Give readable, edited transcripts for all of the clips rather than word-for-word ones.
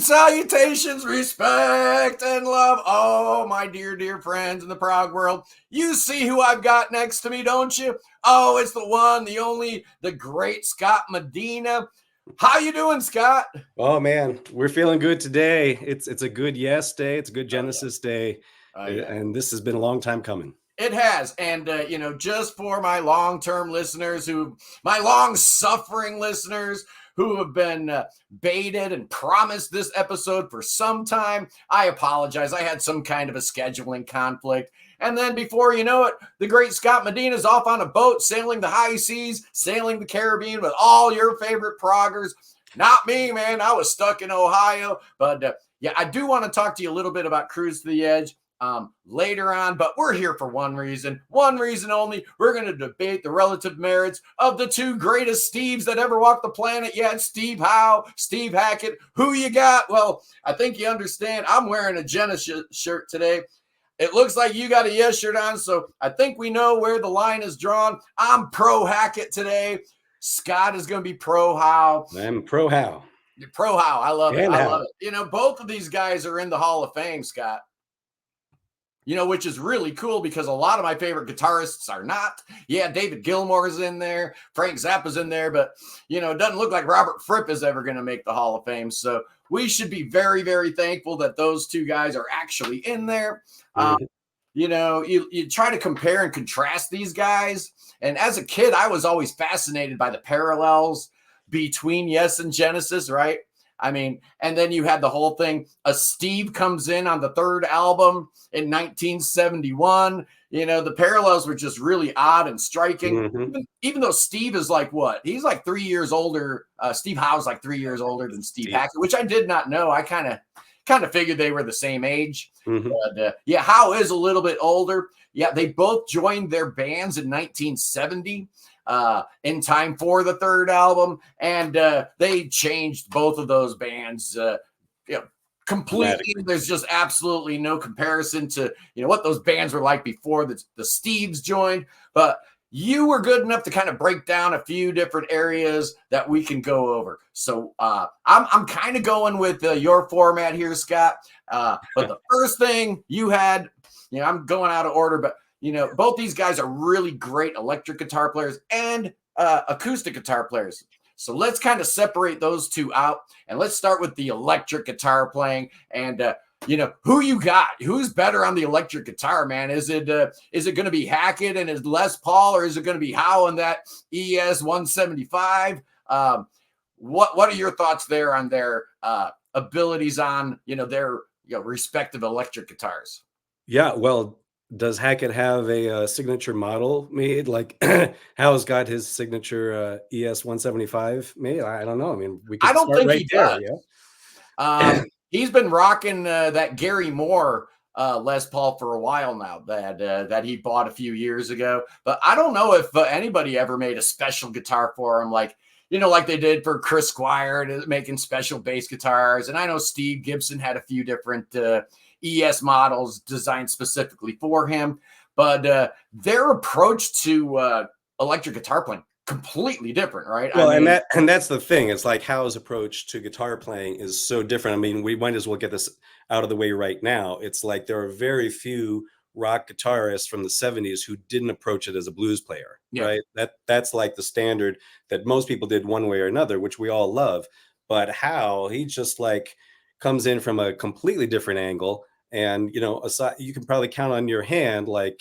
salutations, respect, and love. Oh, my dear, dear friends in the prog world. You see who I've got next to me, don't you? Oh, it's the one, the only, the great Scot Medina. How you doing, Scot? Oh man, we're feeling good today. It's a good yes day. It's a good Genesis day, and this has been a long time coming. It has. And, just for my long-term listeners my long-suffering listeners who have been baited and promised this episode for some time, I apologize. I had some kind of a scheduling conflict. And then before you know it, the great Scot Medina is off on a boat, sailing the high seas, sailing the Caribbean with all your favorite proggers. Not me, man. I was stuck in Ohio. But I do want to talk to you a little bit about Cruise to the Edge later on, but we're here for one reason only. We're going to debate the relative merits of the two greatest Steves that ever walked the planet yet, Steve Howe, Steve Hackett. Who you got? Well, I think you understand. I'm wearing a Genesis shirt today. It looks like you got a yes shirt on, so I think we know where the line is drawn. I'm pro Hackett today. Scot is going to be pro Howe. I'm pro Howe. You're pro Howe. I love it. I love it. Both of these guys are in the Hall of Fame, Scot. Which is really cool because a lot of my favorite guitarists are not. Yeah, David Gilmour's in there. Frank Zappa's in there. But, it doesn't look like Robert Fripp is ever going to make the Hall of Fame. So we should be very, very thankful that those two guys are actually in there. You try to compare and contrast these guys. And as a kid, I was always fascinated by the parallels between Yes and Genesis, right? I mean, and then you had the whole thing. Steve comes in on the third album in 1971. The parallels were just really odd and striking. Mm-hmm. Even though Steve is like what? He's like 3 years older. Steve Howe's like 3 years older than Steve Hackett, which I did not know. I kind of figured they were the same age. Mm-hmm. But Howe is a little bit older. Yeah, they both joined their bands in 1970. In time for the third album, and they changed both of those bands completely. There's just absolutely no comparison to what those bands were like before the Steves joined. But you were good enough to kind of break down a few different areas that we can go over. So I'm kind of going with your format here, Scot. But the first thing you had, I'm going out of order, but both these guys are really great electric guitar players and acoustic guitar players. So let's kind of separate those two out, and let's start with the electric guitar playing. And who you got? Who's better on the electric guitar, man? Is it going to be Hackett and his Les Paul, or is it going to be Howe and that ES 175? What are your thoughts there on their abilities on their respective electric guitars? Yeah, well, does Hackett have a signature model made? Like Howe's got his signature ES 175 made? I don't know. I mean, we could start right there. Yeah. He's been rocking that Gary Moore Les Paul for a while now that he bought a few years ago. But I don't know if anybody ever made a special guitar for him, like they did for Chris Squire, making special bass guitars. And I know Steve Gibson had a few different ES models designed specifically for him, but their approach to electric guitar playing completely different, right? Well, and that's the thing. It's like Howe's approach to guitar playing is so different. I mean, we might as well get this out of the way right now. It's like there are very few rock guitarists from the 70s who didn't approach it as a blues player, right? That's like the standard that most people did one way or another, which we all love. But Howe, he just like comes in from a completely different angle. And, aside, you can probably count on your hand, like,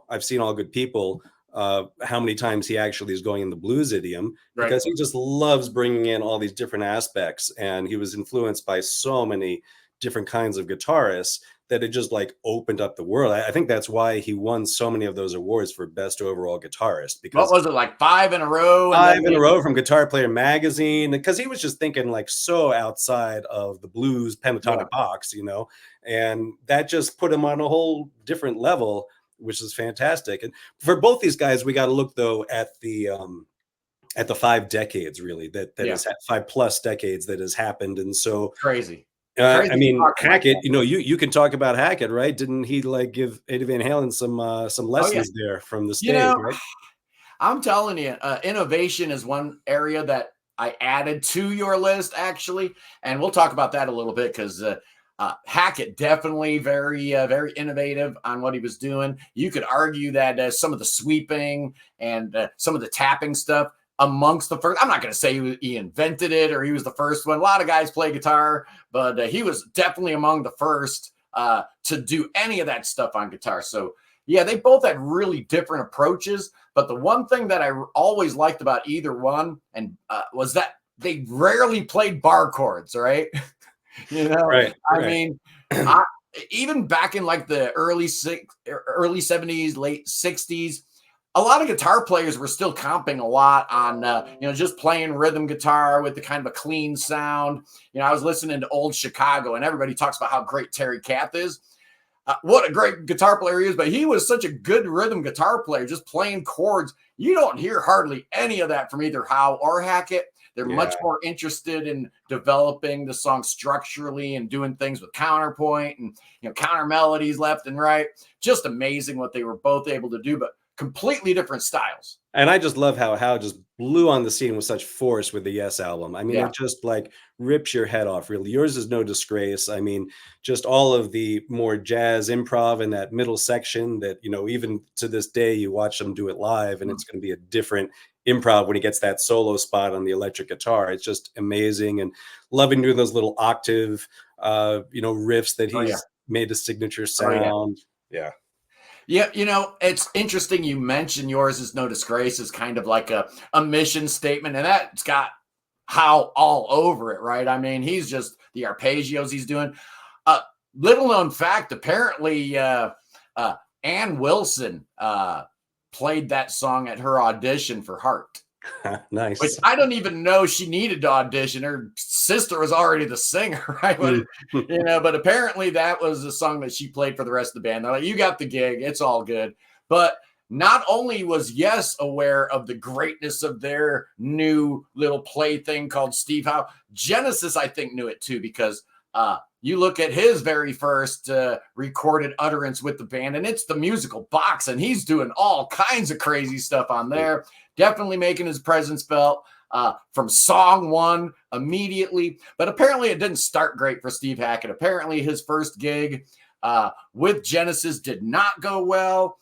I've seen All Good People, how many times he actually is going in the blues idiom, because he just loves bringing in all these different aspects. And he was influenced by so many different kinds of guitarists that it just like opened up the world. I think that's why he won so many of those awards for best overall guitarist. Because what was it, like 5 in a row? Five in a row from Guitar Player magazine, because he was just thinking like so outside of the blues pentatonic box, and that just put him on a whole different level, which is fantastic. And for both these guys, we got to look though at the 5 decades really that has 5+ decades that has happened. And so crazy. I mean, Hackett, you can talk about Hackett, right? Didn't he like give Eddie Van Halen some lessons there from the stage, right? I'm telling you, innovation is one area that I added to your list, actually, and we'll talk about that a little bit because Hackett definitely very innovative on what he was doing. You could argue that some of the sweeping and some of the tapping stuff amongst the first. I'm not going to say he invented it or he was the first one. A lot of guys play guitar, but he was definitely among the first to do any of that stuff on guitar. So yeah, they both had really different approaches. But the one thing that I always liked about either one and was that they rarely played bar chords, right? Right. I mean, even back in like the early 70s, late 60s, a lot of guitar players were still comping a lot on, just playing rhythm guitar with the kind of a clean sound. I was listening to Old Chicago and everybody talks about how great Terry Kath is. What a great guitar player he is, but he was such a good rhythm guitar player, just playing chords. You don't hear hardly any of that from either Howe or Hackett. They're much more interested in developing the song structurally and doing things with counterpoint and counter melodies left and right. Just amazing what they were both able to do, but completely different styles. And I just love how Howe just blew on the scene with such force with the Yes album. I mean, it just like rips your head off, really. Yours is no disgrace. I mean, just all of the more jazz improv in that middle section that, even to this day, you watch them do it live and it's going to be a different improv when he gets that solo spot on the electric guitar. It's just amazing, and loving doing those little octave, riffs that he's made a signature sound. Yeah. Yeah, it's interesting you mentioned yours is no disgrace is kind of like a mission statement, and that's got Howe all over it, right? I mean, he's just the arpeggios he's doing. Little known fact, apparently Ann Wilson played that song at her audition for Heart. Nice. Which I don't even know she needed to audition. Her sister was already the singer, right? But apparently that was a song that she played for the rest of the band. They're like, you got the gig. It's all good. But not only was Yes aware of the greatness of their new little plaything called Steve Howe, Genesis, I think, knew it too, because you look at his very first recorded utterance with the band, and it's the musical box, and he's doing all kinds of crazy stuff on there. Definitely making his presence felt from song one immediately. But apparently it didn't start great for Steve Hackett. Apparently his first gig with Genesis did not go well.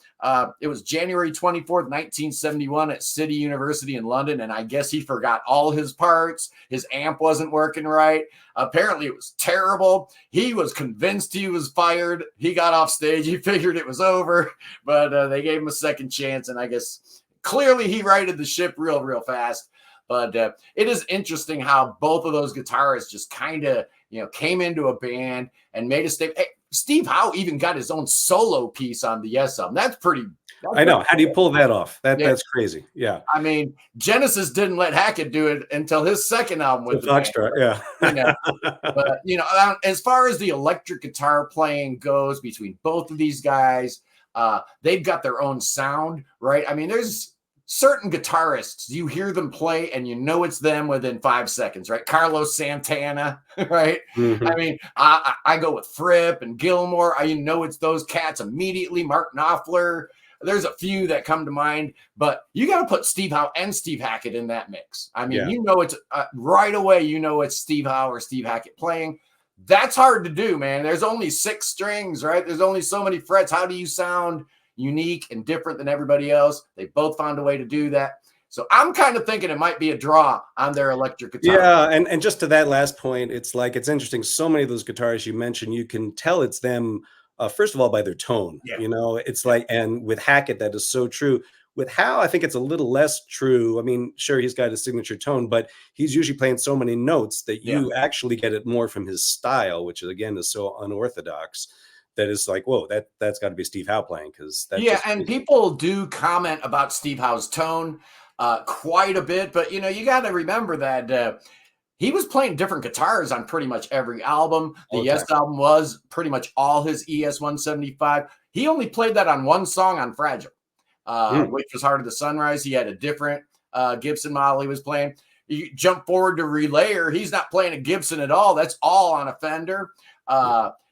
It was January 24th, 1971 at City University in London. And I guess he forgot all his parts. His amp wasn't working right. Apparently it was terrible. He was convinced he was fired. He got off stage. He figured it was over, but they gave him a second chance. And I guess clearly he righted the ship real fast. But it is interesting how both of those guitarists just kind of, came into a band and made a statement. Hey, Steve Howe even got his own solo piece on the Yes album. That's pretty. I know. How do you pull that off? That's crazy. Yeah. I mean, Genesis didn't let Hackett do it until his second album with the Foxtrot. Yeah. But as far as the electric guitar playing goes between both of these guys, they've got their own sound, right? I mean, there's certain guitarists, you hear them play and it's them within 5 seconds, right? Carlos Santana, right? Mm-hmm. I mean, I go with Fripp and Gilmore. It's those cats immediately. Mark Knopfler. There's a few that come to mind, but you got to put Steve Howe and Steve Hackett in that mix. I mean, it's right away, it's Steve Howe or Steve Hackett playing. That's hard to do, man. There's only 6 strings, right? There's only so many frets. How do you sound unique and different than everybody else? They both found a way to do that. So I'm kind of thinking it might be a draw on their electric guitar. Yeah, and just to that last point, it's interesting. So many of those guitarists you mentioned, you can tell it's them, first of all, by their tone. It's and with Hackett, that is so true. With Howe, I think it's a little less true. I mean, sure, he's got a signature tone, but he's usually playing so many notes that you actually get it more from his style, which again is so unorthodox. That is whoa, that's got to be Steve Howe playing, because and people do comment about Steve Howe's tone quite a bit, but you got to remember that he was playing different guitars on pretty much every album. The Yes album was pretty much all his ES 175. He only played that on one song on Fragile, which was Heart of the Sunrise. He had a different Gibson model he was playing. You jump forward to Relayer, he's not playing a Gibson at all. That's all on a Fender.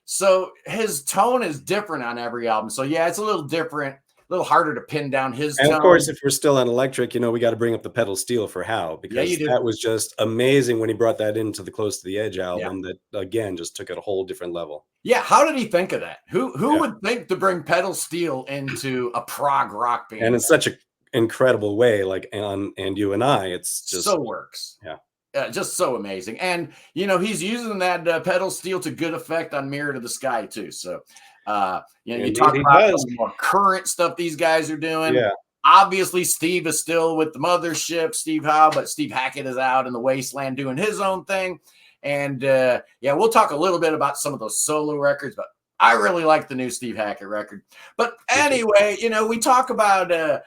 So his tone is different on every album. So it's a little different little harder to pin down his And tone. of course, if we're still on electric, we got to bring up the pedal steel for Howe, because you do. that was just amazing when he brought that into the Close to the Edge album. Yeah. That again just took it a whole different level. Yeah, how did he think of that? Who would think to bring pedal steel into a prog rock band? And in such an incredible way, like on And You and I, it's just so works. Yeah. Just so amazing. And he's using that pedal steel to good effect on Mirror to the Sky too. So you talk about the more current stuff these guys are doing. Yeah. Obviously, Steve is still with the mothership, Steve Howe, but Steve Hackett is out in the wasteland doing his own thing. And we'll talk a little bit about some of those solo records, but I really like the new Steve Hackett record. But anyway, we talk about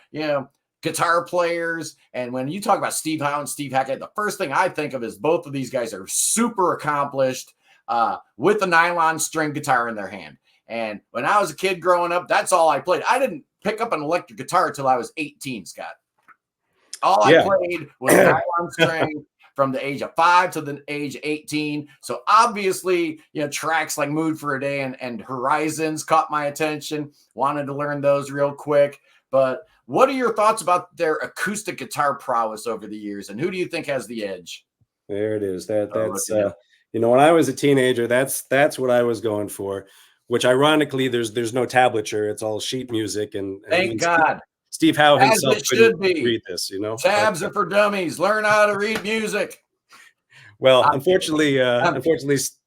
guitar players, and when you talk about Steve Howe and Steve Hackett, the first thing I think of is both of these guys are super accomplished with a nylon string guitar in their hand. And when I was a kid growing up, that's all I played. I didn't pick up an electric guitar until I was 18, Scott. All I played was nylon string from the age of 5 to the age of 18. So obviously, tracks like Mood for a Day and Horizons caught my attention. Wanted to learn those real quick. But what are your thoughts about their acoustic guitar prowess over the years? And who do you think has the edge? There it is. That's when I was a teenager, that's what I was going for. Which ironically, there's no tablature; it's all sheet music. And thank God, Steve Howe himself couldn't read this. Tabs are for dummies. Learn how to read music. Well, unfortunately,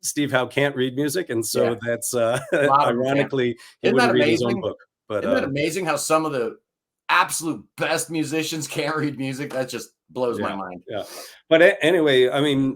Steve Howe can't read music, and so that's ironically he wouldn't read his own book. But isn't that amazing how some of the absolute best musicians can't read music? That just blows my mind. Yeah. But anyway,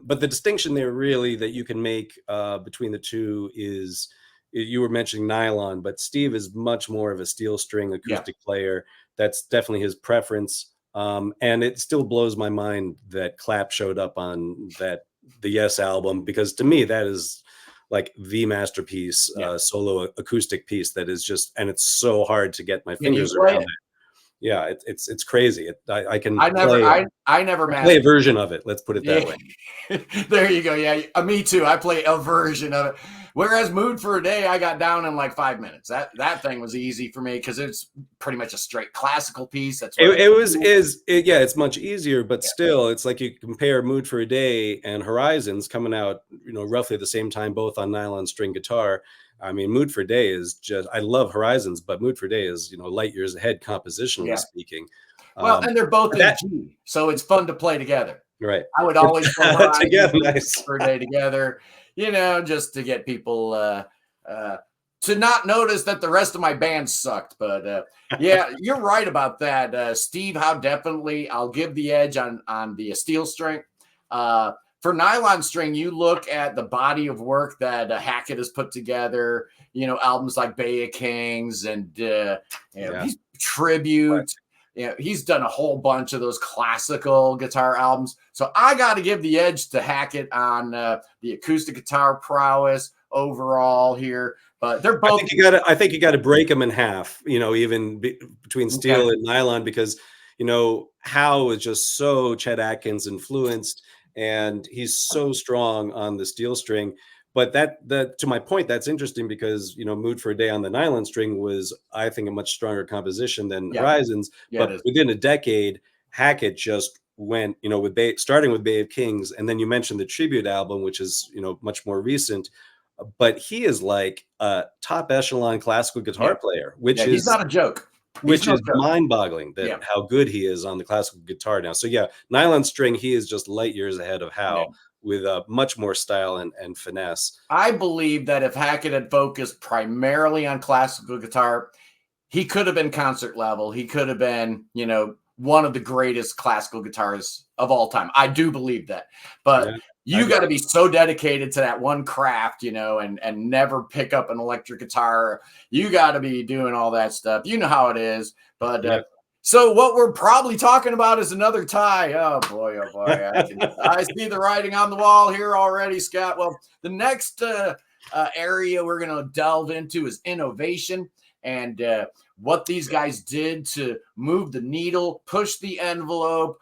but the distinction there really that you can make between the two is, you were mentioning nylon, but Steve is much more of a steel string acoustic player. That's definitely his preference. And it still blows my mind that Clap showed up on the Yes album, because to me, that is like the masterpiece, solo acoustic piece that is just, and it's so hard to get my fingers around it. Yeah, it's crazy. I never play a version of it. Let's put it that way. There you go. Yeah, me too. I play a version of it. Whereas Mood for a Day, I got down in like 5 minutes. That thing was easy for me because it's pretty much a straight classical piece. That's what it's much easier, but still, it's like you compare Mood for a Day and Horizons coming out, roughly at the same time, both on nylon string guitar. I mean, Mood for a Day is just, I love Horizons, but Mood for a Day is, light years ahead compositionally speaking. Well, and they're both in G, so it's fun to play together. Right. I would always play together, nice. for a day together, just to get people to not notice that the rest of my band sucked. But you're right about that. Steve Howe, definitely, I'll give the edge on the steel string. For nylon string, you look at the body of work that Hackett has put together, albums like Bay of Kings and he's Tribute. Right. He's done a whole bunch of those classical guitar albums. So I got to give the edge to Hackett on the acoustic guitar prowess overall here. But they're both. I think you got to break them in half, even between steel and nylon, because, Howe is just so Chet Atkins influenced. And he's so strong on the steel string. But that to my point, that's interesting because, Mood for a Day on the nylon string was, I think, a much stronger composition than Horizons. But within a decade, Hackett just went, starting with Bay of Kings. And then you mentioned the Tribute album, which is, much more recent. But he is like a top echelon classical guitar player, which is he's not a joke. Which is mind-boggling that how good he is on the classical guitar now. So nylon string, he is just light years ahead of Howe with much more style and finesse. I believe that if Hackett had focused primarily on classical guitar, he could have been concert level. He could have been, one of the greatest classical guitarists of all time. I do believe that. But you got to be so dedicated to that one craft, and never pick up an electric guitar. You got to be doing all that stuff. You know how it is. But so what we're probably talking about is another tie. Oh boy. I see the writing on the wall here already, Scott. Well, the next area we're going to delve into is innovation and what these guys did to move the needle, push the envelope,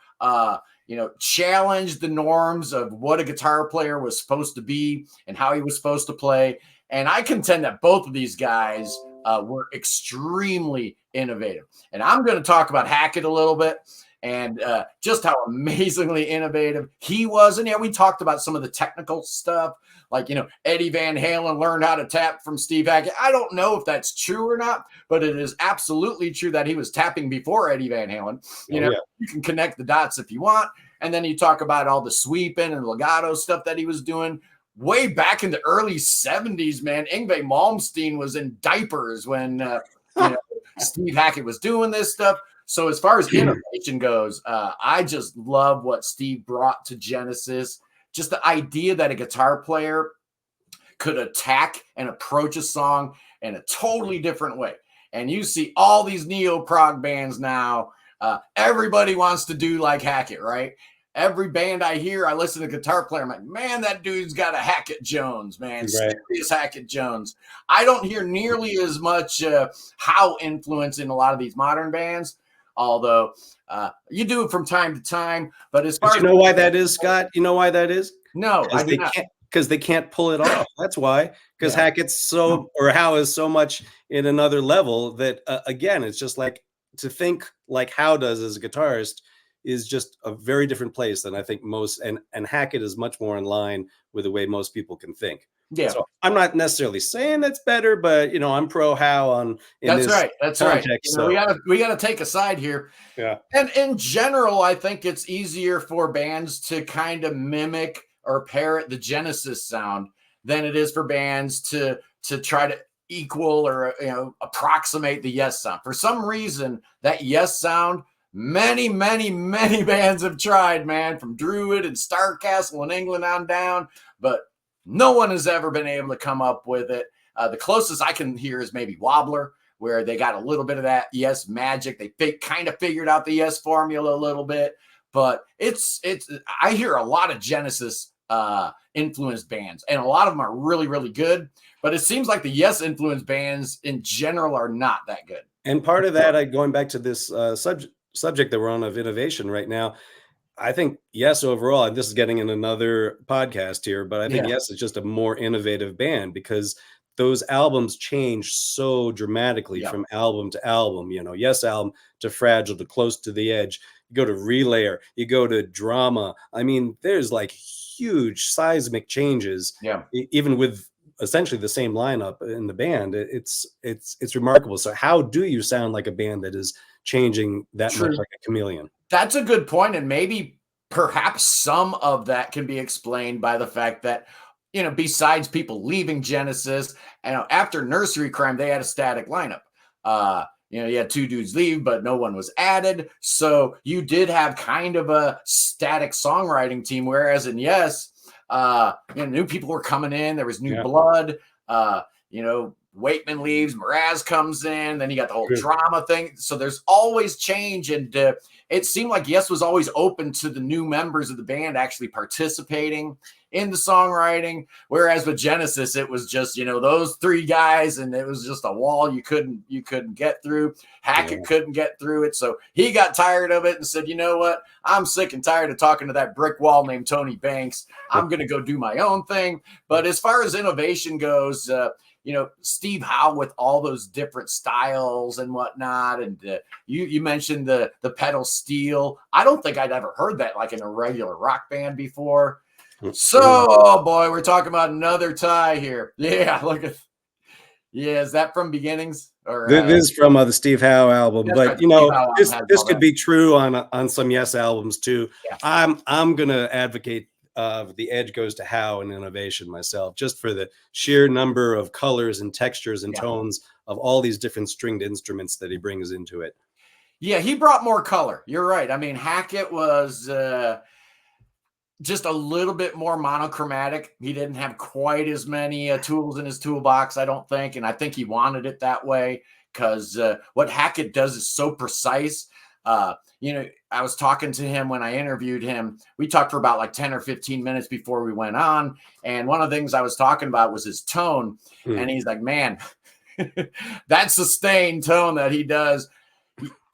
challenge the norms of what a guitar player was supposed to be and how he was supposed to play. And I contend that both of these guys were extremely innovative. And I'm going to talk about Hackett a little bit and just how amazingly innovative he was. And yeah, we talked about some of the technical stuff, like, Eddie Van Halen learned how to tap from Steve Hackett. I don't know if that's true or not, but it is absolutely true that he was tapping before Eddie Van Halen. You can connect the dots if you want. And then you talk about all the sweeping and legato stuff that he was doing. Way back in the early 70s, man, Yngwie Malmsteen was in diapers when Steve Hackett was doing this stuff. So as far as innovation goes, I just love what Steve brought to Genesis. Just the idea that a guitar player could attack and approach a song in a totally different way. And you see all these neo-prog bands now. Everybody wants to do like Hackett, right? Every band I hear, I listen to the guitar player. I'm like, man, that dude's got a Hackett Jones, man. Right. Serious Hackett Jones. I don't hear nearly as much Howe influence in a lot of these modern bands, although you do it from time to time. But as far as why that is, Scott? You know why that is? No, I do not. Because they can't pull it off. That's why. Because Hackett's or Howe is so much in another level that, again, it's just like to think like Howe does as a guitarist is just a very different place than I think most, and Hackett is much more in line with the way most people can think. Yeah. So I'm not necessarily saying that's better, but I'm pro Howe on. That's right. That's context, right. We gotta take a side here. Yeah. And in general, I think it's easier for bands to kind of mimic or parrot the Genesis sound than it is for bands to try to equal or approximate the Yes sound. For some reason, that Yes sound, many bands have tried, man, from Druid and Starcastle in England on down, but no one has ever been able to come up with it. The closest I can hear is maybe Wobbler, where they got a little bit of that Yes magic. They kind of figured out the Yes formula a little bit, but I hear a lot of Genesis influenced bands, and a lot of them are really, really good, but it seems like the Yes influenced bands in general are not that good. And part of that, going back to this subject that we're on of innovation right now, I think Yes overall, and this is getting in another podcast here, but I think Yes is just a more innovative band because those albums change so dramatically from album to album. Yes album to Fragile to Close to the Edge. You go to Relayer, you go to Drama. I mean, there's like huge seismic changes, even with essentially the same lineup in the band. It's remarkable. So how do you sound like a band that is changing that much like a chameleon? That's a good point, and maybe perhaps some of that can be explained by the fact that besides people leaving Genesis, after Nursery Crime, they had a static lineup. You had two dudes leave, but no one was added, so you did have kind of a static songwriting team. Whereas in Yes, new people were coming in. There was new blood. Waitman leaves, Mraz comes in, then you got the whole drama thing. So there's always change. And it seemed like Yes was always open to the new members of the band actually participating in the songwriting. Whereas with Genesis, it was just, those three guys, and it was just a wall you couldn't get through. Hackett couldn't get through it. So he got tired of it and said, you know what? I'm sick and tired of talking to that brick wall named Tony Banks. I'm going to go do my own thing. But as far as innovation goes, Steve Howe with all those different styles and whatnot. And you mentioned the pedal steel. I don't think I'd ever heard that like in a regular rock band before. So, oh boy, we're talking about another tie here. Yeah, look at. Yeah, is that from Beginnings? Or this is from the Steve Howe album, but this could be true on some Yes albums too. Yeah. I'm gonna advocate the edge goes to Howe and innovation myself, just for the sheer number of colors and textures and tones of all these different stringed instruments that he brings into it. Yeah, he brought more color. You're right. I mean, Hackett was just a little bit more monochromatic. He didn't have quite as many tools in his toolbox, I don't think. And I think he wanted it that way because what Hackett does is so precise. I was talking to him when I interviewed him. We talked for about like 10 or 15 minutes before we went on. And one of the things I was talking about was his tone. And he's like, man, that sustained tone that he does,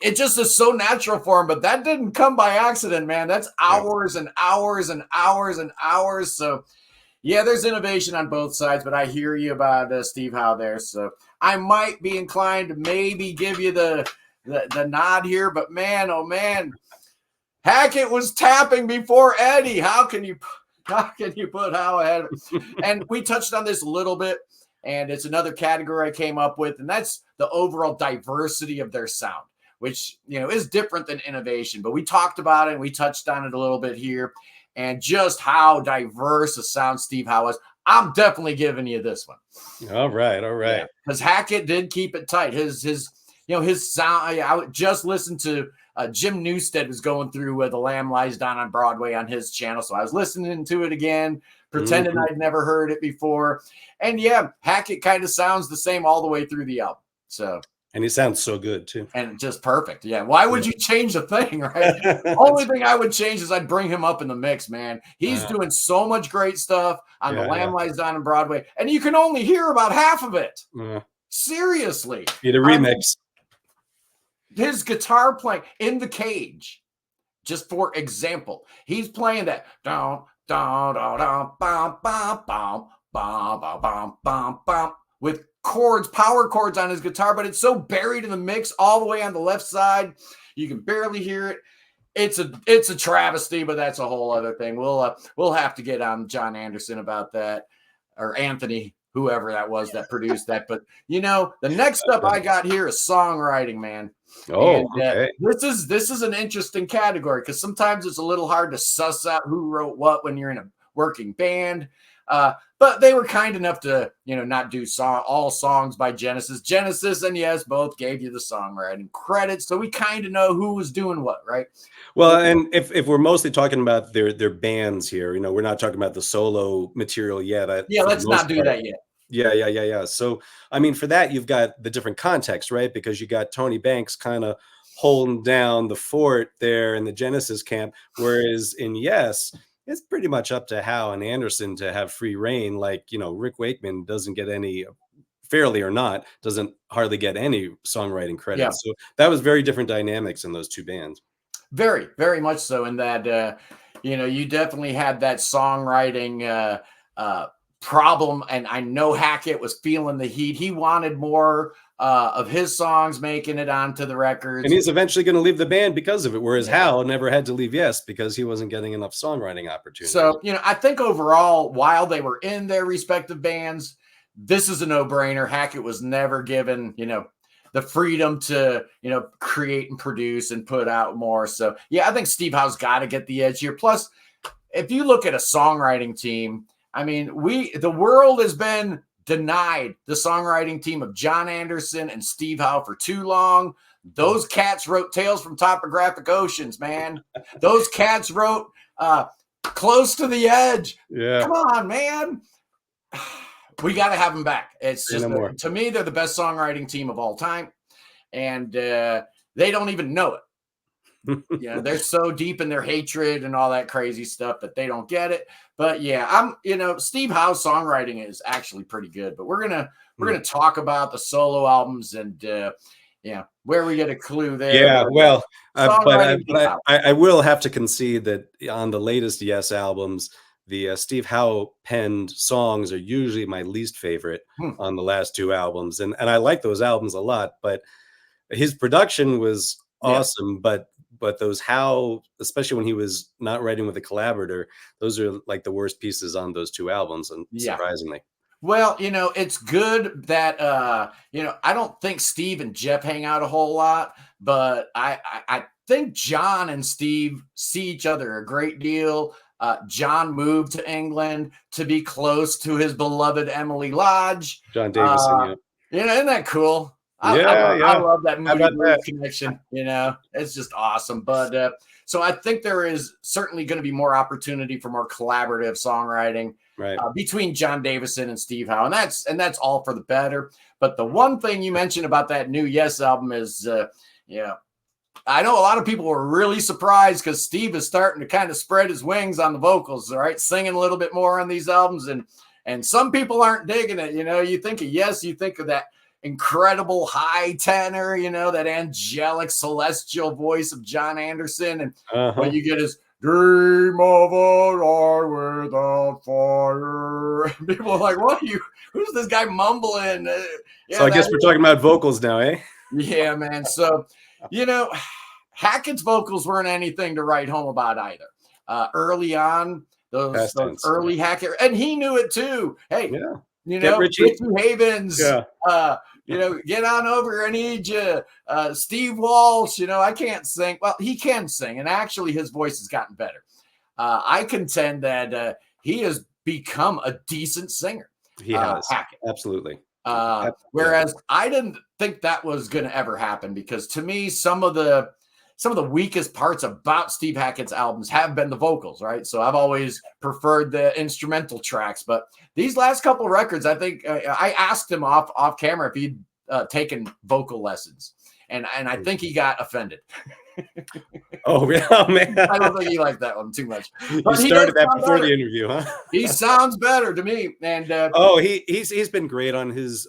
it just is so natural for him. But that didn't come by accident, man. That's hours and hours and hours and hours. So Yeah, there's innovation on both sides, but I hear you about Steve Howe there. So I might be inclined to maybe give you the nod here, but man, oh man, Hackett was tapping before Eddie. How can you put Howe ahead? And we touched on this a little bit, and it's another category I came up with, and that's the overall diversity of their sound, which is different than innovation. But we talked about it and we touched on it a little bit here. And just how diverse a sound Steve Howe is. I'm definitely giving you this one. All right. Because Hackett did keep it tight. His sound. I would just listen to Jim Newstead was going through The Lamb Lies Down on Broadway on his channel, so I was listening to it again, pretending I'd never heard it before. And yeah, Hackett kind of sounds the same all the way through the album. So. And he sounds so good too. And just perfect. Yeah. Why would you change a thing, right? Only thing I would change is I'd bring him up in the mix, man. He's doing so much great stuff on The Lamb Lies Down on Broadway, and you can only hear about half of it. Seriously. Be the remix. His guitar playing in the cage, just for example, he's playing that down, down, down, down, bum, bum, bum, bum, bum, bum, bum, bum, with chords, power chords on his guitar, but it's so buried in the mix all the way on the left side, you can barely hear it. It's a travesty, but that's a whole other thing. We'll have to get on John Anderson about that, or Anthony, whoever that was that produced that. But the next up I got here is songwriting, man. Okay. This is an interesting category because sometimes it's a little hard to suss out who wrote what when you're in a working band. But they were kind enough to, not do all songs by Genesis and yes, both gave you the songwriting credits. So we kind of know who was doing what, right? Well, and if we're mostly talking about their bands here, we're not talking about the solo material yet. Let's not do that yet. Yeah. So, I mean, for that, you've got the different context, right? Because you got Tony Banks kind of holding down the fort there in the Genesis camp, whereas in Yes, it's pretty much up to Howe and Anderson to have free reign. Like, Rick Wakeman doesn't get any, fairly or not, doesn't hardly get any songwriting credit. Yeah. So that was very different dynamics in those two bands. Very, very much so. In that, you definitely had that songwriting problem. And I know Hackett was feeling the heat. He wanted more of his songs making it onto the records. And he's eventually going to leave the band because of it, whereas Howe never had to leave Yes because he wasn't getting enough songwriting opportunities. So, I think overall, while they were in their respective bands, this is a no-brainer. Hackett was never given, the freedom to, create and produce and put out more. So, yeah, I think Steve Howe's got to get the edge here. Plus, if you look at a songwriting team, I mean, the world has been denied the songwriting team of John Anderson and Steve Howe for too long. Those cats wrote Tales from Topographic Oceans, man. Those cats wrote Close to the Edge. Yeah. Come on, man. We got to have them back. It's just, to me, they're the best songwriting team of all time. And they don't even know it. They're so deep in their hatred and all that crazy stuff that they don't get it. But yeah, Steve Howe's songwriting is actually pretty good. But we're gonna talk about the solo albums and where we get a clue there. Yeah, well, but I will have to concede that on the latest Yes albums, the Steve Howe penned songs are usually my least favorite on the last two albums, and I like those albums a lot. But his production was awesome, but those Howe, especially when he was not writing with a collaborator, those are like the worst pieces on those two albums, and surprisingly. Well, it's good that I don't think Steve and Jeff hang out a whole lot, but I think John and Steve see each other a great deal. John moved to England to be close to his beloved Emily Lodge. John Davison, isn't that cool? I love that movie connection. It's just awesome. But so I think there is certainly going to be more opportunity for more collaborative songwriting between John Davison and Steve Howe, and that's all for the better. But the one thing you mentioned about that new Yes album is, I know a lot of people were really surprised because Steve is starting to kind of spread his wings on the vocals, all right, singing a little bit more on these albums, and some people aren't digging it. You think of Yes, you think of that incredible high tenor, that angelic celestial voice of John Anderson, and what you get is dream of a life without fire. People are like, what are you, who's this guy mumbling? So I guess we're talking about vocals now, eh? Yeah, man. So, Hackett's vocals weren't anything to write home about either. Early on, those Past tense. early Hackett, and he knew it too. Hey, Yeah. Get Richie. Havens, Yeah. Get on over. I need you. Steve Walsh, I can't sing. Well, he can sing, and actually his voice has gotten better. I contend that he has become a decent singer. He has. Hackett. Absolutely. Whereas I didn't think that was going to ever happen, because to me, some of the weakest parts about Steve Hackett's albums have been the vocals, right? So I've always preferred the instrumental tracks, but these last couple records, I think I asked him off camera if he'd taken vocal lessons, and I think he got offended. Oh, man. I don't think he liked that one too much. But you started that before the interview, huh? He sounds better to me. And he's been great on his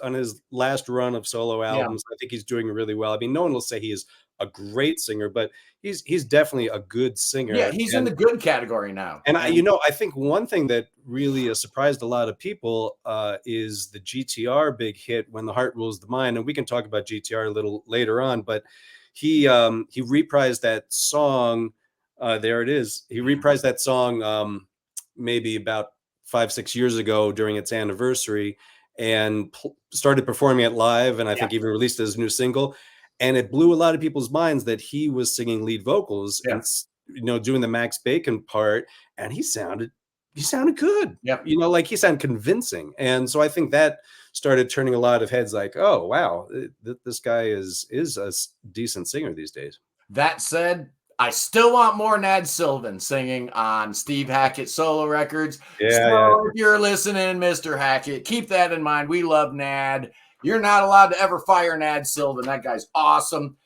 last run of solo albums. I think he's doing really well. I mean, no one will say he is a great singer, but he's definitely a good singer. Yeah, he's in the good category now. And I think one thing that really surprised a lot of people is the GTR big hit, When the Heart Rules the Mind. And we can talk about GTR a little later on, but he reprised that song. There it is. He reprised that song maybe about 5-6 years ago during its anniversary, and started performing it live. And I think even released it as a new single. And it blew a lot of people's minds that he was singing lead vocals and doing the Max Bacon part, and he sounded good. Yeah, like he sounded convincing. And so I think that started turning a lot of heads, like, oh wow, this guy is a decent singer these days. That said, I still want more Nad Sylvan singing on Steve Hackett solo records. So if you're listening, Mr. Hackett, keep that in mind. We love Nad. You're not allowed to ever fire Nad Sylvan. That guy's awesome.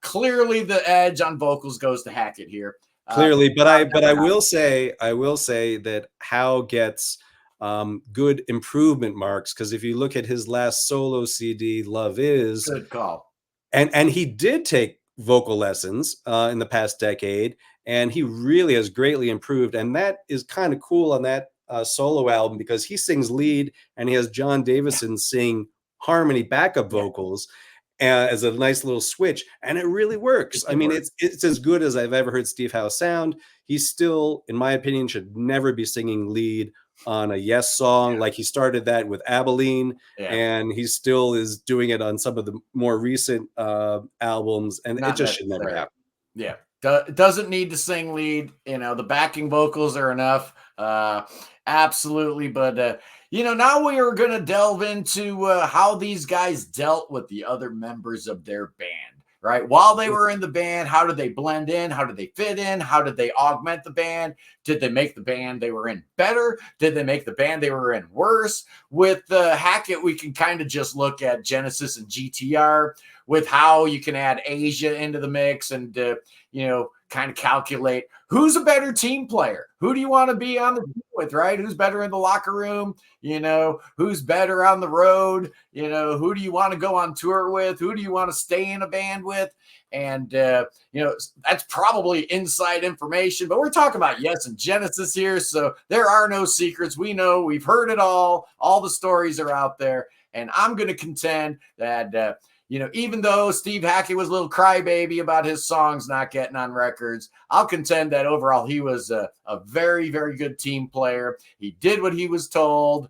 Clearly, the edge on vocals goes to Hackett here. Clearly, but I will say that Howe gets good improvement marks, because if you look at his last solo CD, Love Is, good call, and he did take vocal lessons in the past decade, and he really has greatly improved, and that is kind of cool on that solo album, because he sings lead and he has John Davison sing harmony backup vocals as a nice little switch, and it really works. I mean, it's as good as I've ever heard Steve Howe sound. He still, in my opinion, should never be singing lead on a Yes song. Like, he started that with Abilene, and he still is doing it on some of the more recent albums, and it just should never happen. Yeah, doesn't need to sing lead. The backing vocals are enough. Absolutely, but now we are going to delve into how these guys dealt with the other members of their band, right? While they were in the band, how did they blend in? How did they fit in? How did they augment the band? Did they make the band they were in better? Did they make the band they were in worse? With Hackett, we can kind of just look at Genesis and GTR. With Howe, you can add Asia into the mix and, kind of calculate who's a better team player. Who do you want to be on the team with, right? Who's better in the locker room? Who's better on the road? Who do you want to go on tour with? Who do you want to stay in a band with? And, that's probably inside information, but we're talking about Yes and Genesis here. So there are no secrets. We know, we've heard it all. All the stories are out there. And I'm going to contend that, even though Steve Hackett was a little crybaby about his songs not getting on records, I'll contend that overall he was a very, very good team player. He did what he was told.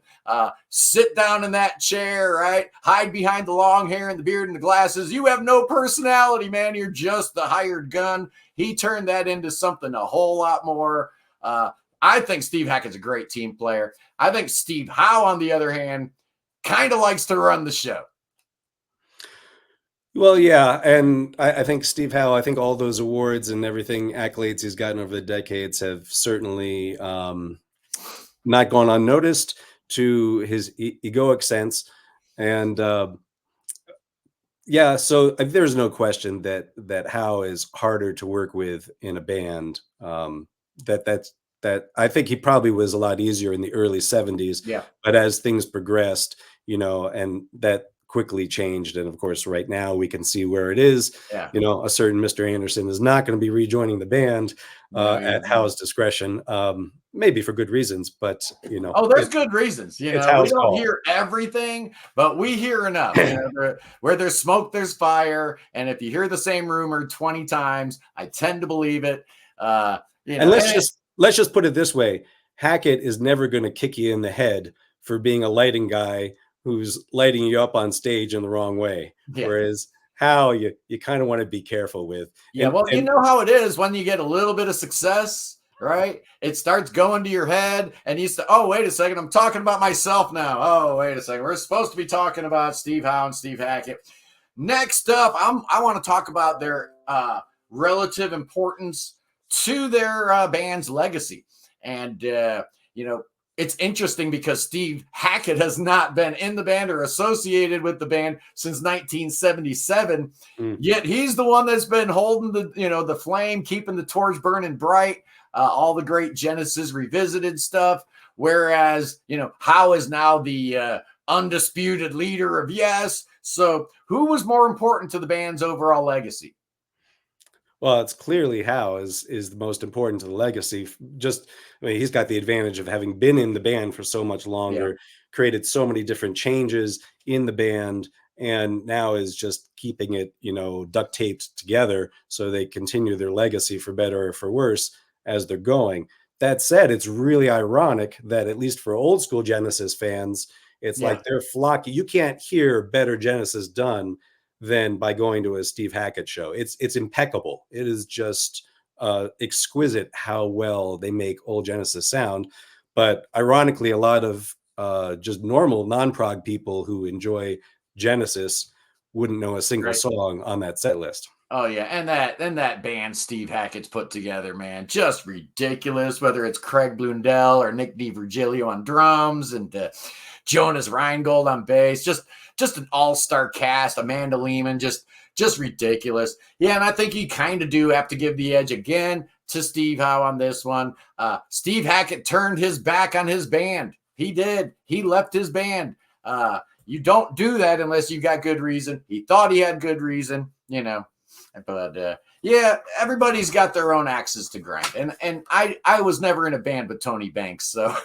Sit down in that chair, right? Hide behind the long hair and the beard and the glasses. You have no personality, man. You're just the hired gun. He turned that into something a whole lot more. I think Steve Hackett's a great team player. I think Steve Howe, on the other hand, kind of likes to run the show. Well, yeah, and I think Steve Howe, I think all those awards and everything, accolades he's gotten over the decades have certainly not gone unnoticed to his egoic sense. And so there's no question that Howe is harder to work with in a band. That I think he probably was a lot easier in the early 70s. Yeah. But as things progressed, and that quickly changed. And of course, right now we can see where it is. Yeah. You know, a certain Mr. Anderson is not going to be rejoining the band No, at he's not. Howe's discretion, maybe for good reasons, but you know, Oh, there's good reasons. it's We Howe's don't call. hear everything, but we hear enough. Where there's smoke, there's fire. And if you hear the same rumor 20 times, I tend to believe it. And let's just put it this way: Hackett is never going to kick you in the head for being a lighting guy who's lighting you up on stage in the wrong way. yeah. Whereas Howe, you kind of want to be careful with. Yeah, well, you know how it is when you get a little bit of success, right? It starts going to your head, and you say, "Oh, wait a second, I'm talking about myself now." Oh, wait a second, we're supposed to be talking about Steve Howe and Steve Hackett. Next up, I want to talk about their relative importance to their band's legacy, and it's interesting because Steve Hackett has not been in the band or associated with the band since 1977. Yet he's the one that's been holding the flame, keeping the torch burning bright, all the great Genesis Revisited stuff. Whereas, Howe is now the undisputed leader of Yes. So who was more important to the band's overall legacy? Well, it's clearly Howe is the most important to the legacy. He's got the advantage of having been in the band for so much longer, created so many different changes in the band, and now is just keeping it, duct taped together so they continue their legacy for better or for worse as they're going. That said, it's really ironic that at least for old school Genesis fans, it's like they're flocking. You can't hear better Genesis done than by going to a Steve Hackett show. It's impeccable. It is just exquisite how well they make old Genesis sound. But ironically, a lot of just normal non-prog people who enjoy Genesis wouldn't know a single song on that set list. Oh yeah, and that band Steve Hackett's put together, man, just ridiculous. Whether it's Craig Blundell or Nick DiVirgilio on drums and Jonas Reingold on bass, just an all-star cast. Amanda Lehman, just ridiculous. Yeah, and I think you kind of do have to give the edge again to Steve Howe on this one. Steve Hackett turned his back on his band. He did. He left his band. You don't do that unless you've got good reason. He thought he had good reason, But everybody's got their own axes to grind. And I was never in a band with Tony Banks, so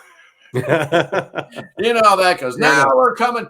you know how that goes. Now we're coming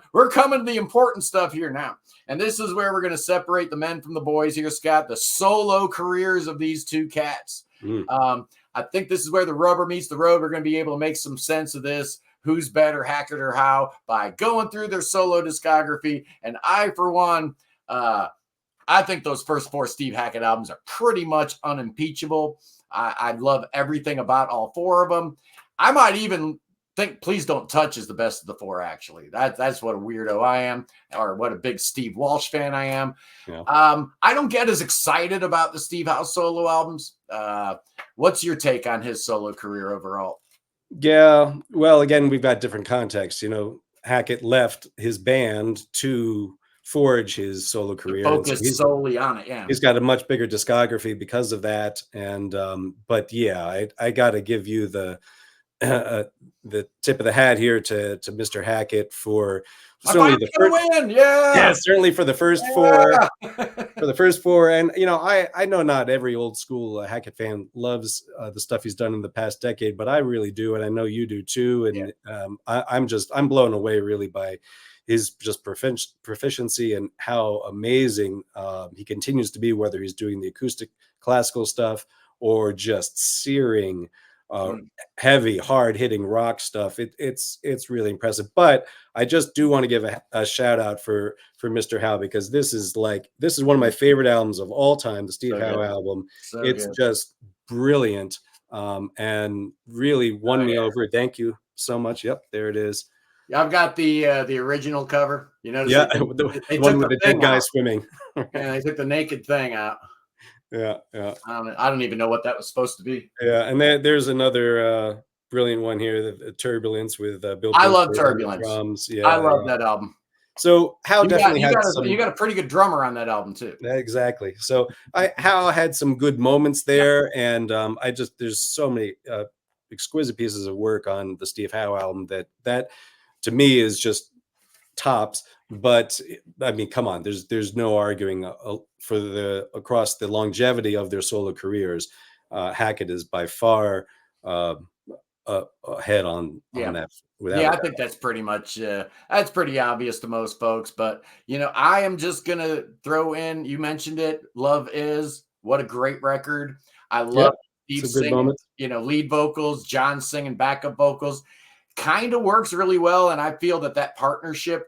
to the important stuff here now. And this is where we're going to separate the men from the boys here, Scott, the solo careers of these two cats. I think this is where the rubber meets the road. We're going to be able to make some sense of this. Who's better, Hackett or Howe, by going through their solo discography. And I, for one, I think those first 4 Steve Hackett albums are pretty much unimpeachable. I love everything about all 4 of them. I might even think Please Don't Touch is the best of the 4, actually. That's what a weirdo I am, or what a big Steve Walsh fan I am. Yeah. I don't get as excited about the Steve Howe solo albums. What's your take on his solo career overall? Yeah, well, again, we've got different contexts. Hackett left his band to forge his solo career. Focused solely on it, yeah. He's got a much bigger discography because of that. And but yeah, I got to give you the tip of the hat here to Mr. Hackett for certainly the first win. Yeah, certainly for the first 4 for the first 4. And I know not every old school Hackett fan loves the stuff he's done in the past decade, but I really do, and I know you do too. And I'm blown away really by his just proficiency and how amazing he continues to be, whether he's doing the acoustic classical stuff or just searing heavy, hard-hitting rock stuff. It's really impressive. But I just do want to give a shout out for Mr. Howe, because this is one of my favorite albums of all time, the Steve Howe album. It's just brilliant, and really won me over. Thank you so much. Yep, there it is. I've got the original cover. Yeah, the one with the dead guy swimming. Yeah, they took the naked thing out. Yeah. I don't even know what that was supposed to be. Yeah, and there's another brilliant one here, the Turbulence with Bill. I love Turbulence. Drums. Yeah, I love that album. So Howe definitely had you got a pretty good drummer on that album too. Exactly. So Howe had some good moments there, and there's so many exquisite pieces of work on the Steve Howe album that to me is just tops. but I mean, come on, there's no arguing across the longevity of their solo careers. Hackett is by far uh, ahead on Yeah. that, without Yeah, a I doubt. think that's pretty much that's pretty obvious to most folks. But I am just gonna throw in. You mentioned it. Love is what a great record. I love Yep, it's Steve a good singing. moment. Lead vocals. John singing backup vocals. Kind of works really well, and I feel that partnership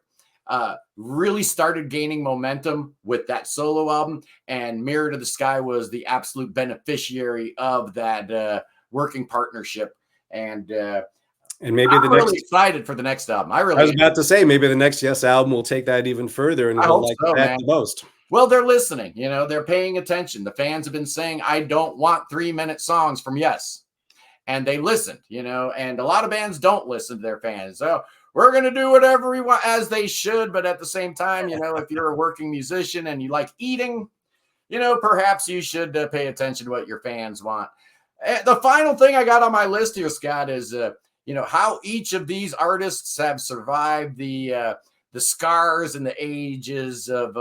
really started gaining momentum with that solo album. And Mirror to the Sky was the absolute beneficiary of that working partnership. And And maybe the I'm really next, excited for the next album. I I really was am. about to say, maybe the next Yes album will take that even further, and I we'll hope like so, that man. the most. Well, they're listening. They're paying attention. The fans have been saying, I don't want 3-minute songs from Yes. And they listened, and a lot of bands don't listen to their fans. So we're going to do whatever we want, as they should. But at the same time, if you're a working musician and you like eating, perhaps you should pay attention to what your fans want. The final thing I got on my list here, Scott, is how each of these artists have survived the scars and the ages of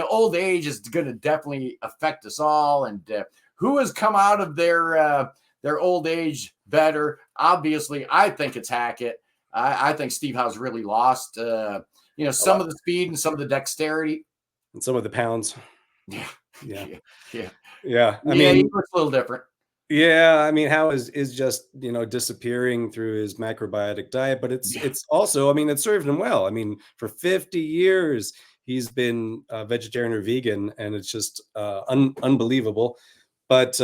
old age is going to definitely affect us all, and who has come out of their old age better. Obviously, I think it's Hackett. I think Steve Howe's really lost some of the speed and some of the dexterity And some of the pounds. yeah Yeah. yeah yeah Yeah. I yeah he mean, looks a little different. yeah, I mean, Howe is just, disappearing through his macrobiotic diet, but Yeah. it's also, I mean, it served him well. I mean, for 50 years he's been vegetarian or vegan, and it's just unbelievable. But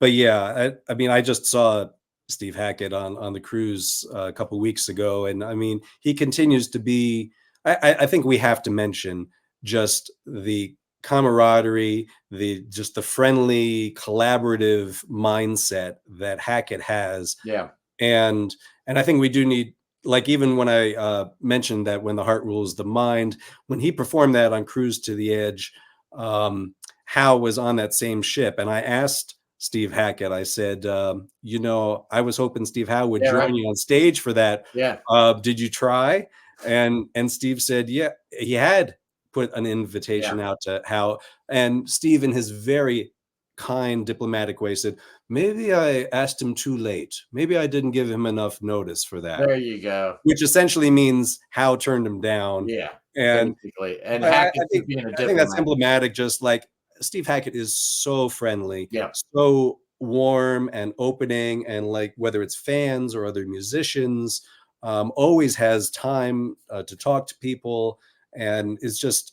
yeah, I mean, I just saw Steve Hackett on the cruise a couple weeks ago, and I mean, he continues to be. I think we have to mention just the camaraderie, the friendly, collaborative mindset that Hackett has, Yeah. and I think we do need, like, even when I mentioned that when the heart rules the mind, when he performed that on Cruise to the Edge, Howe was on that same ship, and I asked Steve Hackett, I said, I was hoping Steve Howe would Yeah, join right. you on stage for that. Yeah. Did you try? And Steve said, yeah, he had put an invitation Yeah. out to Howe, and Steve, in his very kind, diplomatic way, said, maybe I asked him too late. Maybe I didn't give him enough notice for that, There you go. which essentially means Howe turned him down. Yeah. And Basically. And I, I Hackett's just think being a I think that's diplomat. emblematic. Just like Steve Hackett is so friendly, Yeah. so warm and opening, and like whether it's fans or other musicians, always has time to talk to people, and it's just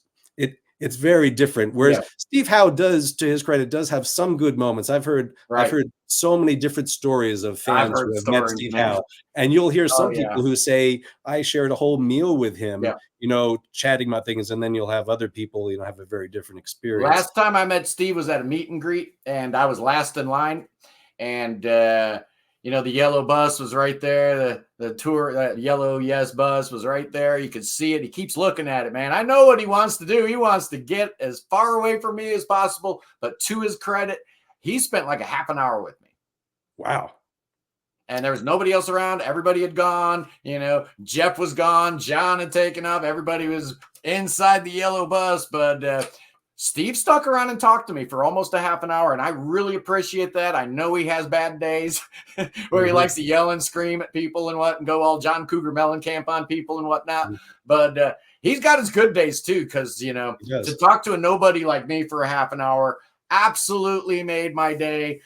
it's very different. Whereas Yeah. Steve Howe does, to his credit, does have some good moments. I've heard Right. so many different stories of I've fans heard who have met stories, Steve man. Howe, and you'll hear Oh, some yeah. people who say, I shared a whole meal with him, Yeah. chatting about things, and then you'll have other people, have a very different experience. Last time I met Steve was at a meet and greet, and I was last in line. And the yellow bus was right there. The tour, that yellow Yes bus was right there. You could see it. He keeps looking at it, man. I know what he wants to do. He wants to get as far away from me as possible. But to his credit, he spent like a half an hour with me. Wow. And there was nobody else around. Everybody had gone. Jeff was gone. John had taken off. Everybody was inside the yellow bus. But Steve stuck around and talked to me for almost a half an hour. And I really appreciate that. I know he has bad days where he likes to yell and scream at people and go all John Cougar Mellencamp on people and whatnot. But he's got his good days too. Cause to talk to a nobody like me for a half an hour absolutely made my day.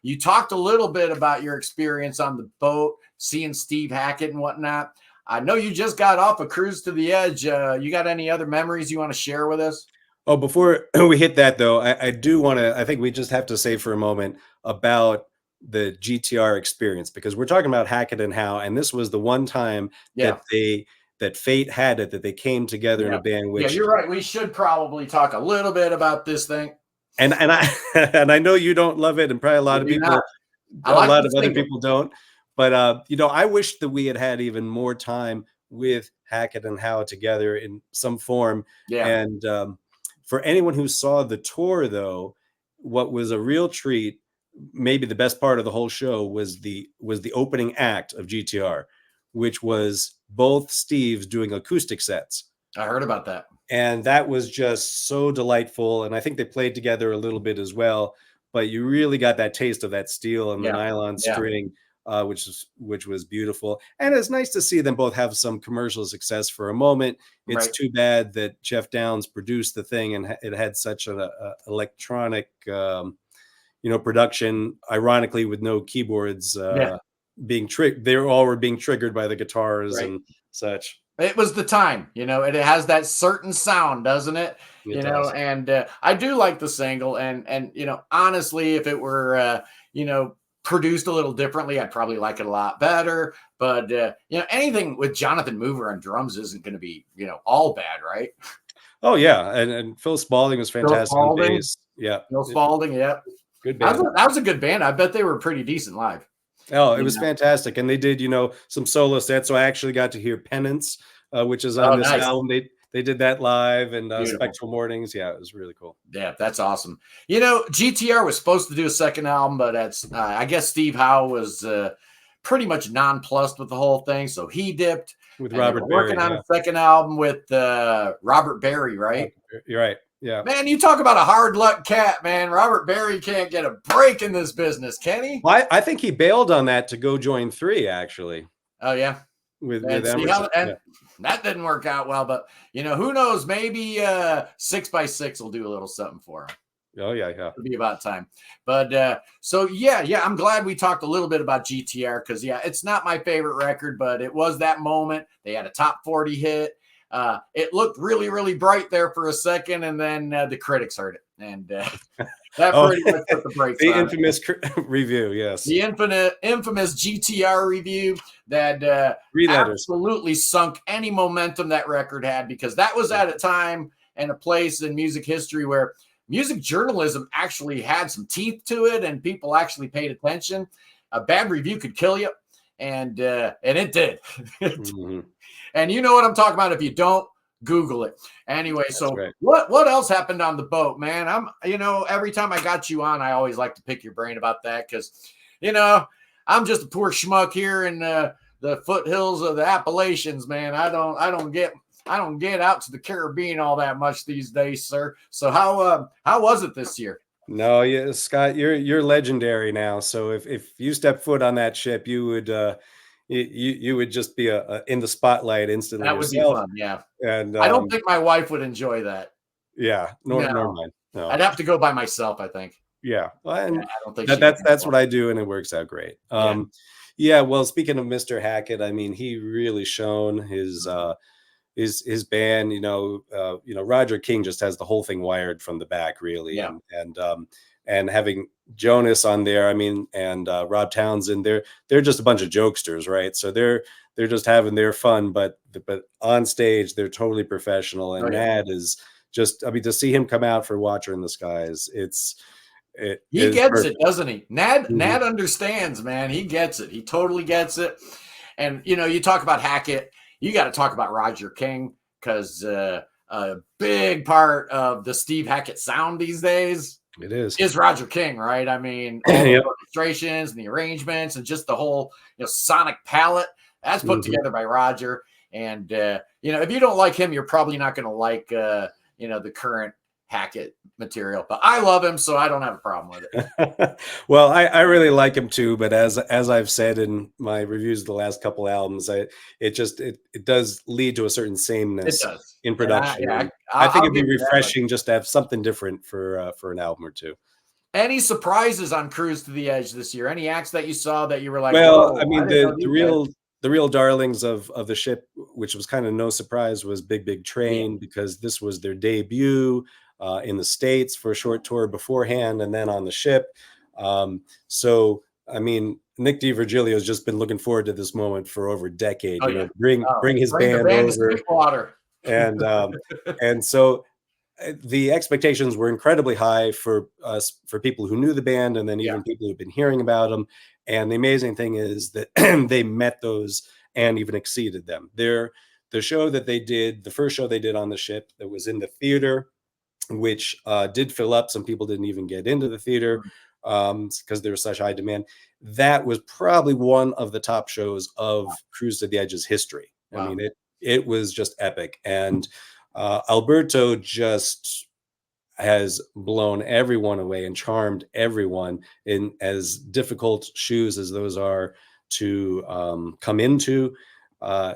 You talked a little bit about your experience on the boat, seeing Steve Hackett and whatnot. I know you just got off a Cruise to the Edge. You got any other memories you want to share with us? Oh, before we hit that though, I do want to, I think we just have to say for a moment about the GTR experience, because we're talking about Hackett and Howe, and this was the one time that fate had it, that they came together in a band. Which, you're right. We should probably talk a little bit about this thing. And I and I know you don't love it, and probably a lot of people, a lot of other people don't. But I wish that we had even more time with Hackett and Howe together in some form. Yeah. And for anyone who saw the tour, though, what was a real treat, maybe the best part of the whole show, was the opening act of GTR, which was both Steves doing acoustic sets. I heard about that. And that was just so delightful. And I think they played together a little bit as well, but you really got that taste of that steel and the nylon string, which was beautiful. And it's nice to see them both have some commercial success for a moment. It's too bad that Jeff Downes produced the thing and it had such an electronic, production, ironically, with no keyboards being triggered. They all were being triggered by the guitars and such. It was the time, it has that certain sound, doesn't it? And I do like the single and honestly, if it were, produced a little differently, I'd probably like it a lot better. But, anything with Jonathan Mover on drums isn't going to be, all bad, right? Oh, yeah. And Phil Spalding was fantastic on bass. Yeah. Phil Spalding, Good band. That was a good band. I bet they were pretty decent live. Oh, it was fantastic. And they did, some solo sets. So I actually got to hear Penance, which is on this album. They did that live, and Spectral Mornings. Yeah, it was really cool. Yeah, that's awesome. GTR was supposed to do a second album, but I guess Steve Howe was pretty much nonplussed with the whole thing. So he dipped. With Robert Berry. Working on a second album with Robert Berry, right? You're right. Yeah. Man, you talk about a hard luck cat, man. Robert Berry can't get a break in this business, can he? Well, I think he bailed on that to go join 3, actually. Oh, yeah. With that didn't work out well, but who knows? Maybe 6x6 will do a little something for him. Oh yeah. It'll be about time. But so I'm glad we talked a little bit about GTR because it's not my favorite record, but it was that moment. They had a top 40 hit. It looked really, really bright there for a second, and then the critics heard it, and that pretty much put the brakes on. The infamous review, yes. The infamous GTR review that absolutely sunk any momentum that record had, because that was at a time and a place in music history where music journalism actually had some teeth to it, and people actually paid attention. A bad review could kill you, and it did. Mm-hmm. And you know what I'm talking about. If you don't, Google it. Anyway, that's so right. What else happened on the boat, man? Every time I got you on, I always like to pick your brain about that because, I'm just a poor schmuck here in the foothills of the Appalachians, man. I don't get out to the Caribbean all that much these days, sir. So how was it this year? No, yeah, Scott, you're legendary now. So if you step foot on that ship, you would you would just be in the spotlight instantly. That would be fun, yeah. And I don't think my wife would enjoy that. Yeah, nor mine. No. I'd have to go by myself, I think. Yeah, well, and I don't think that's what I do, and it works out great. Yeah. Well, speaking of Mr. Hackett, I mean, he really shone his band. Roger King just has the whole thing wired from the back, really. Yeah. And having Jonas on there, I mean, and Rob Townsend, they're just a bunch of jokesters, right? So they're just having their fun, but on stage they're totally professional. And Nad is just, I mean, to see him come out for Watcher in the Skies, he gets perfect. It, doesn't he? Nad understands, man. He gets it. He totally gets it. And you talk about Hackett, you got to talk about Roger King, because a big part of the Steve Hackett sound these days is Roger King, right? I mean, all the orchestrations and the arrangements and just the whole sonic palette that's put together by Roger. And if you don't like him, you're probably not going to like the current Hackett material. But I love him, so I don't have a problem with it. Well, I really like him too. But as I've said in my reviews of the last couple albums, it does lead to a certain sameness in production. I think it'd be refreshing just to have something different for an album or two. Any surprises on Cruise to the Edge this year? Any acts that you saw that you were like, well, I mean, the real darlings of the ship, which was kind of no surprise, was Big Train, because this was their debut in the States for a short tour beforehand, and then on the ship. So, I mean, Nick DiVirgilio has just been looking forward to this moment for over a decade. Bring his band over, and so the expectations were incredibly high for us, for people who knew the band, and then even people who've been hearing about them. And the amazing thing is that they met those and even exceeded them. The show that they did, the first show they did on the ship, that was in the theater, which did fill up. Some people didn't even get into the theater. because there was such high demand. That was probably one of the top shows of Cruise to the Edge's history. I Wow. mean, it was just epic. And Alberto just has blown everyone away and charmed everyone, in as difficult shoes as those are to come into.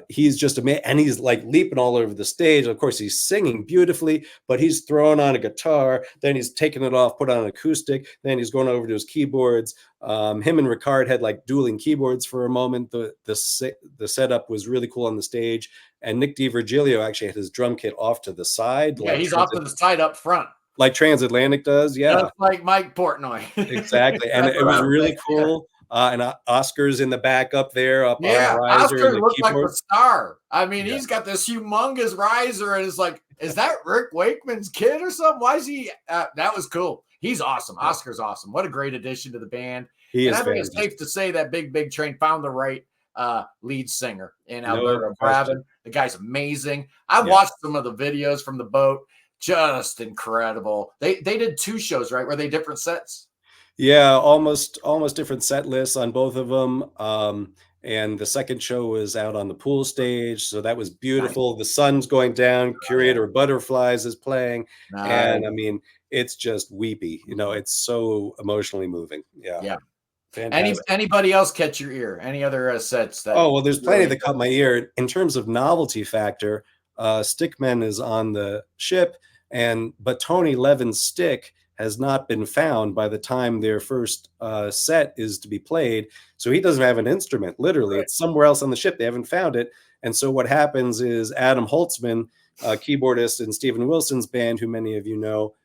He's just amazing, and he's like leaping all over the stage. Of course, he's singing beautifully, but he's throwing on a guitar, then he's taking it off, put on an acoustic, then he's going over to his keyboards. Him and Ricard had like dueling keyboards for a moment. The setup was really cool on the stage, and Nick DiVirgilio actually had his drum kit off to the side, Yeah, he's off to the side up front, like Transatlantic does. Yeah, just like Mike Portnoy. exactly. And it was really cool. And Oscar's in the back up there, up on a riser. Oscar and looked like keyboard. a star. I mean, he's got this humongous riser, and it's like, is that Rick Wakeman's kid or something? Why is he? That was cool. He's awesome. Yeah. Oscar's awesome. What a great addition to the band. And I think it's safe to say that Big Train found the right lead singer in Alberto Braben. The guy's amazing. I watched some of the videos from the boat. Just incredible. They did 2 shows, right? Were they different sets? Yeah, almost different set lists on both of them. And the second show was out on the pool stage, so that was beautiful. Nice. The sun's going down. Curator Butterflies is playing, and I mean, it's just weepy. You know, it's so emotionally moving. Yeah. Fantastic. Anybody else catch your ear? Any other sets? That well, there's plenty that caught my ear. In terms of novelty factor, Stickmen is on the ship, but Tony Levin's stick has not been found by the time their first set is to be played. So he doesn't have an instrument, literally. Right. It's somewhere else on the ship. They haven't found it. And so what happens is Adam Holtzman, keyboardist in Steven Wilson's band, who many of you know,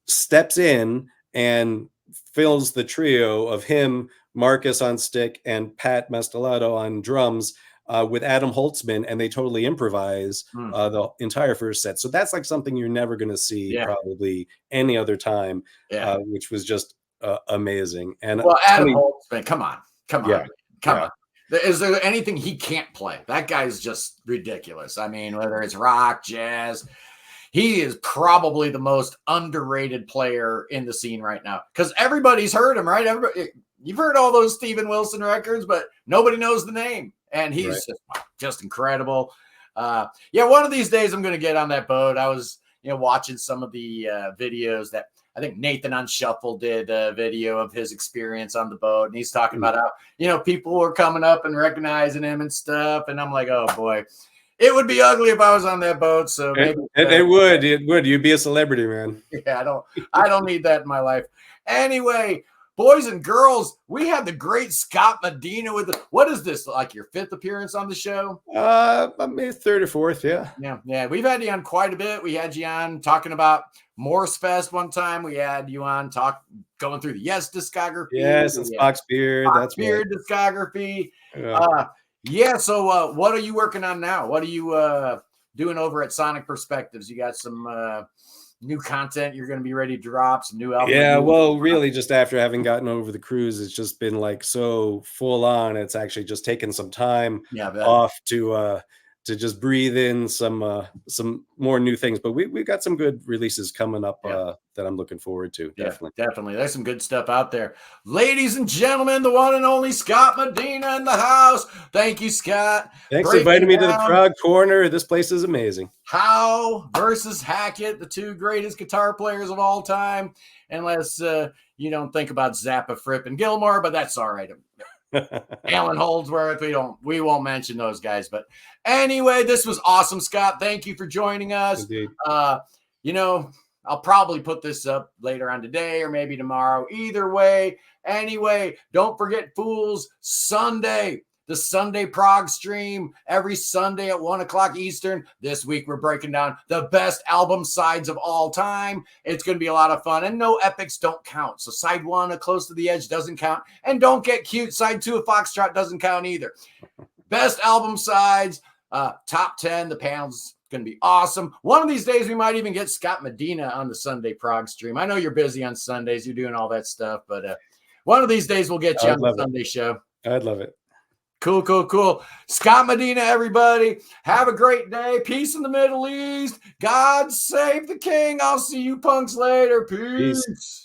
steps in and fills the trio of him, Marcus on stick, and Pat Mestellato on drums, with Adam Holtzman, and they totally improvise the entire first set. So that's like something you're never going to see probably any other time, which was just amazing. And Adam Holtzman, come on. Is there anything he can't play? That guy's just ridiculous. I mean, whether it's rock, jazz, he is probably the most underrated player in the scene right now, because everybody's heard him, right? You've heard all those Steven Wilson records, but nobody knows the name. And he's just incredible. One of these days I'm going to get on that boat. I was, watching some of the videos that I think Nathan on Shuffle did a video of his experience on the boat. And he's talking about how, people were coming up and recognizing him and stuff. And I'm like, oh boy, it would be ugly if I was on that boat. So maybe it would. You'd be a celebrity, man. Yeah, I don't need that in my life. Anyway, boys and girls, we had the great Scot Medina what is this, like your 5th appearance on the show? Maybe 3rd or 4th, Yeah. We've had you on quite a bit. We had you on talking about Morse Fest one time. We had you on going through the Yes discography. Yes, and Spock's Beard. That's Beard discography. So what are you working on now? What are you doing over at Sonic Perspectives? You got some new content you're going to be ready to drop, some new albums? Yeah, well, really just after having gotten over the cruise, it's just been like so full on. It's actually just taken some time off to just breathe in some more new things. But we've got some good releases coming up that I'm looking forward to. Definitely. There's some good stuff out there. Ladies and gentlemen, the one and only Scot Medina in the house. Thank you, Scott. Thanks for inviting me to the Prague Corner. This place is amazing. Howe versus Hackett, the 2 greatest guitar players of all time. Unless you don't think about Zappa, Fripp, and Gilmore, but that's all right. Alan Holdsworth, we won't mention those guys. But anyway, this was awesome, Scott. Thank you for joining us. Indeed. I'll probably put this up later on today or maybe tomorrow. Either way. Anyway, don't forget Fools Sunday. The Sunday Prague stream every Sunday at 1:00 Eastern. This week, we're breaking down the best album sides of all time. It's going to be a lot of fun. And no epics don't count. So side 1, A Close to the Edge, doesn't count. And Don't Get Cute, side 2, A Foxtrot, doesn't count either. Best album sides, top 10. The panel's going to be awesome. One of these days, we might even get Scot Medina on the Sunday Prague stream. I know you're busy on Sundays. You're doing all that stuff. But one of these days, we'll get you on the Sunday show. I'd love it. Cool. Scot Medina, everybody. Have a great day. Peace in the Middle East. God save the king. I'll see you punks later. Peace.